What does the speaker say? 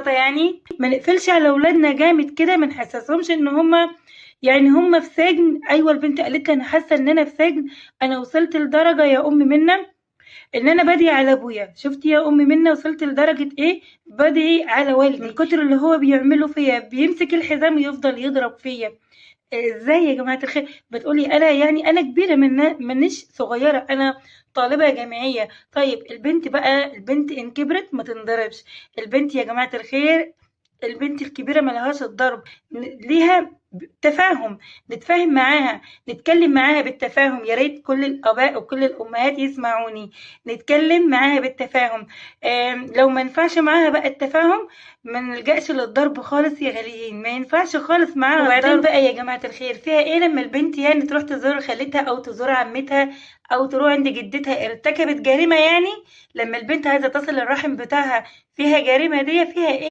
يعني ما نقفلش على اولادنا جامد كده، ما نحسسهمش ان هم يعني هم في سجن. ايوه البنت قالت لي انا حاسه ان انا في سجن، انا وصلت لدرجه يا ام منى ان انا بدعي على ابويا. شفتي يا ام منى وصلت لدرجه ايه؟ بدعي على والدي من كتر اللي هو بيعمله فيا، بيمسك الحزام ويفضل يضرب فيا. ازاي يا جماعه الخير بتقولي انا يعني انا كبيره منش صغيره، انا طالبه جامعيه. طيب البنت بقى، البنت ان كبرت ما تنضربش. البنت يا جماعه الخير، البنت الكبيره ملهاش الضرب، ليها تفاهم، نتفاهم معاها، نتكلم معاها بالتفاهم. يا ريت كل الاباء وكل الامهات يسمعوني، نتكلم معاها بالتفاهم. لو ما ينفعش معاها بقى التفاهم، ما نلجأش للضرب خالص يا غاليين، ما ينفعش خالص معاها. وبعدين بقى يا جماعة الخير، فيها ايه لما البنت يعني تروح تزور خالتها او تزور عمتها او تروح عند جدتها؟ ارتكبت جريمة يعني؟ لما البنت عايزة تصل الرحم بتاعها فيها جريمة؟ دي فيها ايه؟